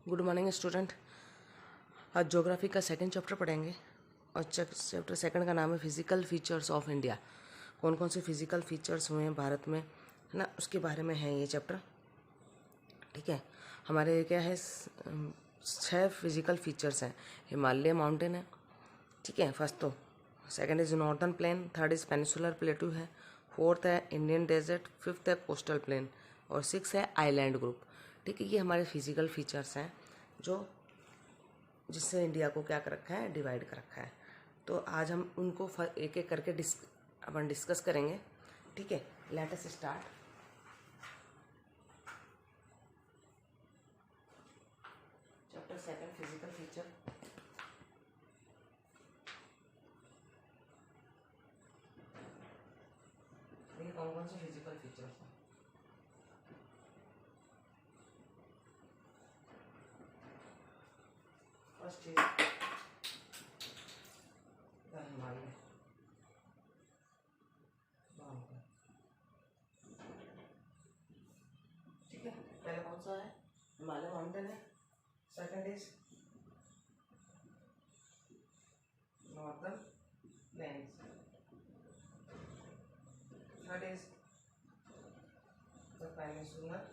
Good morning student. आज geography का second chapter पढ़ेंगे और चैप्टर सेकंड का नाम है फिजिकल फीचर्स ऑफ इंडिया। कौन कौन से फिजिकल फीचर्स हुए हैं भारत में, है ना, उसके बारे में है ये चैप्टर। ठीक है, हमारे क्या है 6 फिजिकल फीचर्स हैं। हिमालय माउंटेन है, ठीक है, फर्स्ट तो। Second is northern plain, third is peninsular प्लेटू है, फोर्थ है इंडियन डेजर्ट, फिफ्थ है कोस्टल प्लेन और सिक्स है आइलैंड ग्रुप। ठीक है, ये हमारे फिजिकल फीचर्स हैं जो जिससे इंडिया को क्या कर रखा है, डिवाइड कर रखा है। तो आज हम उनको एक एक करके अपन डिस्कस करेंगे। ठीक है, let us start. Chapter second physical feature. देखिए कौन कौन से फिजिकल फीचर्स हैं। First is the Himalaya mountain. ठीक है, पहला कौन सा है, हिमालय माउंटेन है। Second is northern plains. Third is the peninsular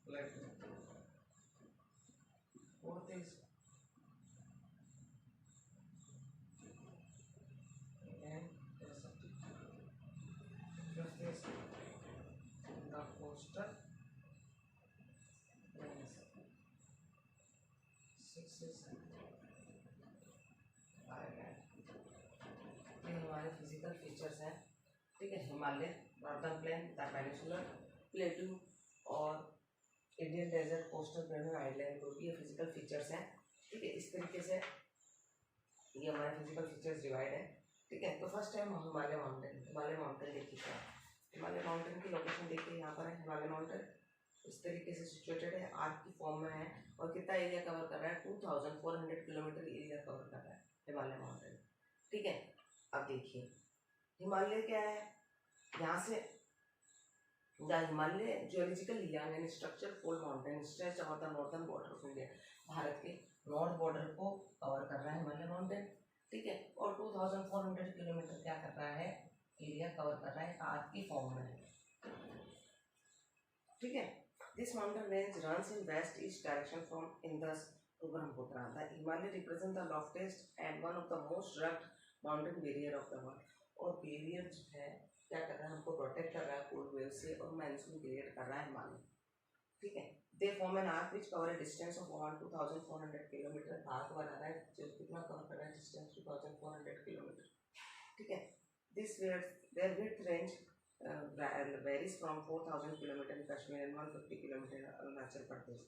प्लेटू। Fourth is and fifth is the coastal plains. Sixth is island। ये हमारे फिजिकल फीचर्स हैं। ठीक है, Himalaya, northern plain, the peninsular प्लेटू और इंडियन डेजर्ट, कोस्टल प्लेन और आइलैंड ग्रुप, ये physical features हैं। ठीक है, इस तरीके से ये हमारे फिजिकल फीचर्स डिवाइड है। ठीक है, तो फर्स्ट है हिमालय माउंटेन। हिमालय माउंटेन देखिए क्या है। हिमालय माउंटेन की लोकेशन देखिए, यहाँ पर है हिमालय माउंटेन। इस तरीके से सिचुएटेड है, आर्क की फॉर्म में है और कितना एरिया कवर कर रहा है, 2400 किलोमीटर एरिया कवर कर रहा है हिमालय माउंटेन। ठीक है, अब देखिए हिमालय क्या है, यहाँ से the Himalaya geological Liang and structure fold mountain stretch over the northern border of India. Bharat के नॉर्थ बॉर्डर को कवर कर रहा है हिमालय माउंटेन। ठीक है, और 2400 किलोमीटर क्या कर रहा है, एरिया कवर कर रहा है, आर्क की फॉर्म में है। ठीक है, this mountain range runs in west east direction from Indus to Brahmaputra. The Himalaya represent the loftiest and one of the most rugged mountain barrier of the world. और बैरियर जो है क्या कर रहा है, हमको प्रोटेक्ट कर रहा है कोल्ड वेव से और मानसून क्रिएट कर रहा है हिमालय। ठीक है, they form an arc which cover a distance of around 2400 kilometre. Arc बना रहा है जो कितना कवर कर रहा है, डिस्टेंस 2400 किलोमीटर। ठीक है, this their width range varies from 4000 km in Kashmir and 150 km in Arunachal Pradesh.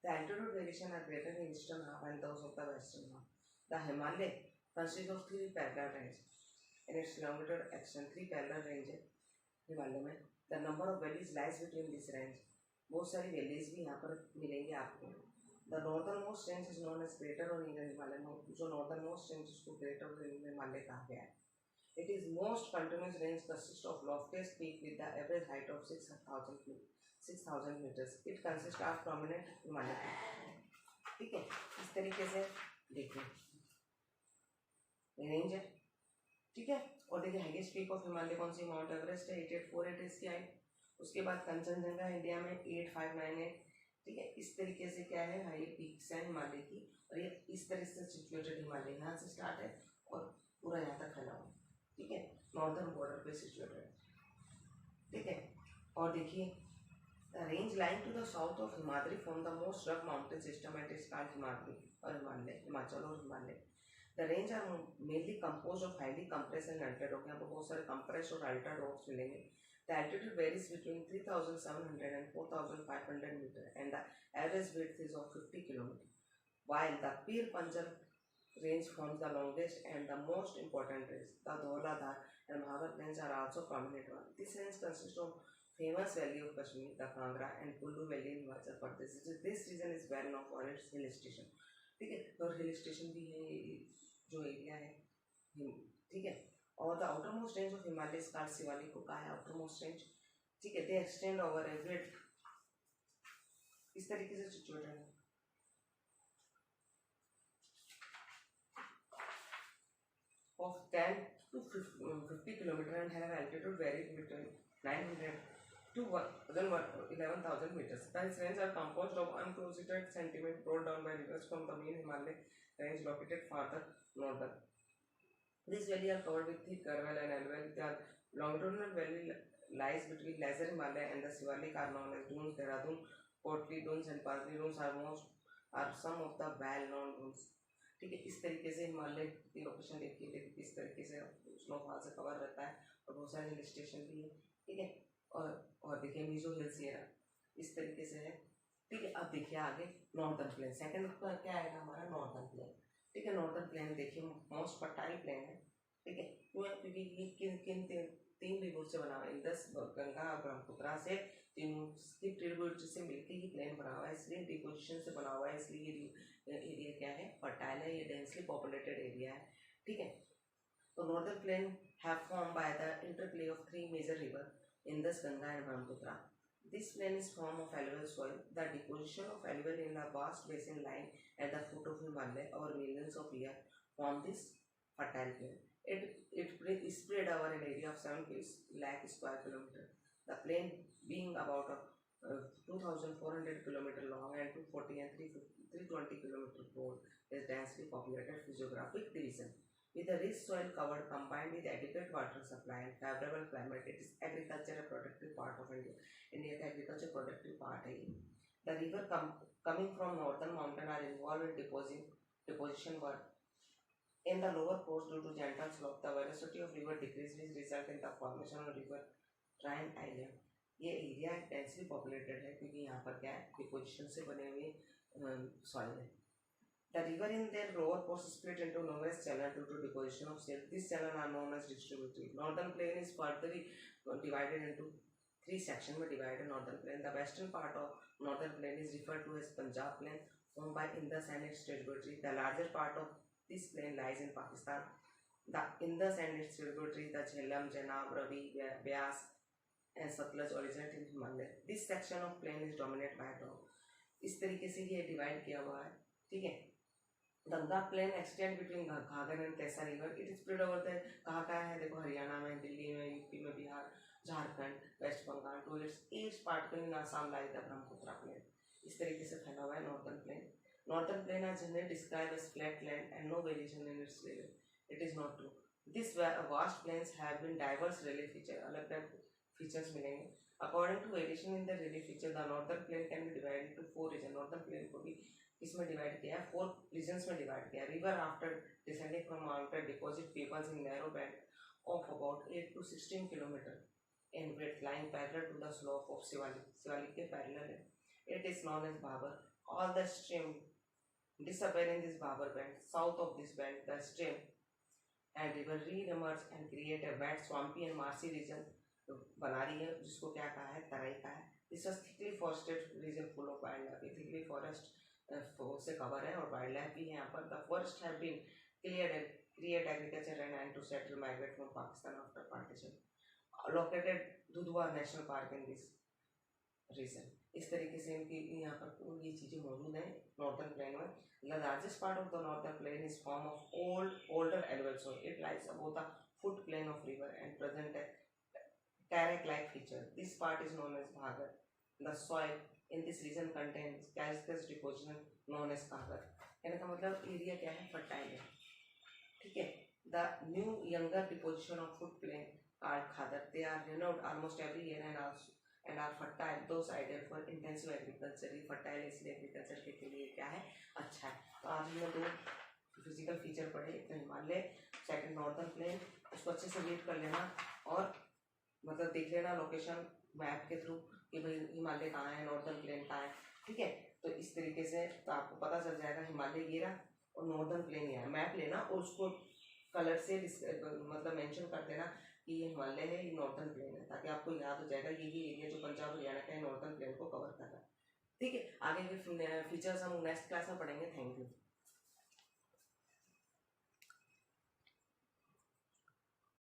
The altitude variation are greater in eastern half and those of the western half. The Himalaya consists of 3 parallel ranges in its longitude extent. 3 parallel range है हिमालय में। The number of valleys lies between this range. बहुत सारी valleys भी यहाँ पर मिलेंगे आपको। The northern most range is known as Greater और Inner Himalayan। जो northern most range उसको Greater और Inner Himalaya कहा गया है। It is most continuous range consists of loftiest peak with the average height of 6,000 meters. It consists of prominent Himalaya peak। ठीक है, इस तरीके से देखिए रेंज है। ठीक है, और देखिए हाईएस्ट पीक ऑफ हिमालय कौन सी, माउंट एवरेस्ट है, 8848 है इसकी हाइट। उसके बाद कंचनजंगा इंडिया में 8598। ठीक है, इस तरीके से क्या है, हाई पीक्स है हिमालय की। और ये इस तरह से सिचुएटेड हिमालय यहाँ से स्टार्ट है और पूरा यहाँ तक फैला हुआ। ठीक है, नॉर्दर्न बॉर्डर पे सिचुएटेड। ठीक है, और देखिए the range lying to the south of Himadri from the most rough mountain system at is called Himadri और हिमालय, हिमाचल और Himalaya. The range are mainly compose of highly compressed and altered rock. यहाँ पर बहुत सारे कंप्रेस्ड और अल्टर्ड रॉक्स मिलेंगे। The altitude varies between 3700 and 4500 metre and the average width is of 50 kilometre. while the Pir Panjal range forms the longest and the most important range. The Dhauladhar and Mahabad range are also prominent one. This range consists of famous valley of Kashmir, the Kangra and Kullu valley in Himachal Pradesh. This region is well known for its hill station. ठीक है, और hill station भी है जो area है। ठीक है, और the outer most range of Himalaya स्कार्ड शिवालिक को कहा है आउटर मोस्ट रेंज। ठीक है, they extend over a width इस तरीके से सिचुएटेड है। Of 10 to 50 kilometer and have altitude varied between 900 to 11,000 meters. These ranges are composed of uncloseted sediment brought down by rivers from the main Himalaya range located farther northern. These valleys are covered with thick Garhwal and Alwal. The longitudinal valley lies between Lesser Himalaya and the Shivalik are known as dunes. Dehradun, Kotli dunes and Parli dunes are some of the well-known dunes. ठीक है, इस तरीके से हिमालय की location देखिए, देखिए किस तरीके से स्नोफॉल से कवर रहता है और बहुत सारे हिल स्टेशन भी है। ठीक है, और देखिए मीजो हिल सियरा इस तरीके से है। ठीक है, अब देखिए आगे नॉर्दर्न प्लेन। सेकंड क्या आएगा हमारा नॉर्दर्न प्लेन। ठीक है, नॉर्दर्न प्लेन देखिए मोस्ट फर्टाइल प्लेन है। ठीक है, क्यों है? क्योंकि ये किन किन तीन रिवर से बना हुआ है, इंदस, गंगा और ब्रह्मपुत्रा से, तीनों की ट्रिब्यूटरी से मिलकर ये प्लेन बना हुआ है, इसलिए डिपोजिशन से बना हुआ है, इसलिए ये एरिया क्या है, फर्टाइल है, ये डेंसली पॉपुलेटेड एरिया है। ठीक है, तो northern plain have form by the interplay of three major river Indus, Ganga and Brahmaputra. This plain is form of alluvial soil. The deposition of alluvial in the vast basin lying at the foot of Himalaya over millions of years form this fertile plain. It is spread over an area of 7 lakh square kilometer. The plain being about 2,400 kilometer long and 240 and 320 kilometer broad is densely populated physiographic division. With a rich soil covered combined with adequate water supply and favorable climate, it is agriculture a productive part of India. India का agriculture productive part है ये. The river coming from northern mountain are involved in deposition work. In the lower course, due to gentle slope, the velocity of river decreases, which result in the formation of river Trine Island. ये area densely populated है क्योंकि यहाँ पर क्या है, deposition से बने हुए सॉइल है. The river in their lower course split into numerous channels due to deposition of silt. These channels are known as distributary. Northern plain is further divided into three sections. में divided northern plain. The western part of northern plain is referred to as Punjab plain, formed by Indus and its tributaries. The larger part of this plain lies in Pakistan. The Indus and its tributaries, the Jhelum, Chenab, Ravi, Beas, and Satluj originate in Himalaya. This section of plain is dominated by drought. इस तरीके से ये divide किया हुआ है. ठीक है, Ganga plain extend between Ghaghara and Teesta river. It is spread over the कहाँ है, देखो हरियाणा में, दिल्ली में, यूपी में, Bihar, Jharkhand, West Bengal to its east part in Assam lies the Brahmaputra plain. इस तरीके से फैला हुआ है northern plain. Northern plain are generally describe as flat land and no variation in its relief. It is not true. This vast plains have been diverse relief feature. अलग अलग features मिलेंगे. According to variation in the relief feature, the northern plain can be divided into 4 region. Northern plain को भी इसमें divide किया है, 4 regions में divide किया. River after descending from mountain deposit pebbles in narrow band of about 8 to 16 kilometre in width lying parallel to the slope of Shivalik. Shivalik के parallel है. It is known as Bhabar. All the stream disappear in this Bhabar band. South of this band, the stream and river re-emerge and create a wet, swampy and marshy region बना रही है, जिसको क्या कहा है, तराई का है. This was thickly forested region full of wildlife. Thickly forest से कवर है और वाइल्ड लाइफ भी है यहाँ पर. The forest have been cleared and create agriculture and to settle migrate from Pakistan after partition. Located Dudhwa national park in this region. इस तरीके से इनकी यहाँ पर ये चीज़ें मौजूद हैं नॉर्दर्न प्लेन में. The largest part of the northern plain is form of older alluvial soil. It lies above the foot plane of river and present a terrace-like feature. This part is known as Bhagar. The soil in this region contains calcareous deposition known as Kagar. कहने का मतलब area क्या है, fertile है. ठीक है. The new younger deposition of foot plane are Khadar. They are renewed almost every year and are fertile. Those ideal for intensive agriculture. ये fertile इसलिए agriculture के लिए क्या है, अच्छा है. तो आज हमने 2 फिजिकल फीचर पढ़े. तो हिमालय, सेकंड नॉर्दर्न प्लेन, उसको अच्छे से रीड कर लेना और मतलब देख लेना लोकेशन मैप के थ्रू कि भाई हिमालय कहाँ है, नॉर्दर्न प्लेन कहाँ है. ठीक है, तो इस तरीके से तो आपको पता चल जाएगा हिमालय ये रहा और नॉर्दर्न प्लेन ये है. मैप लेना और उसको कलर से मतलब मेंशन कर देना कि ये हिमालय है, ये नॉर्दर्न प्लेन है, ताकि आपको याद हो जाएगा ये एरिया जो पंजाब हरियाणा का है नॉर्दर्न प्लेन को कवर कर रहा है. ठीक है, आगे के फीचर्स हम नेक्स्ट क्लास में पढ़ेंगे. Thank you.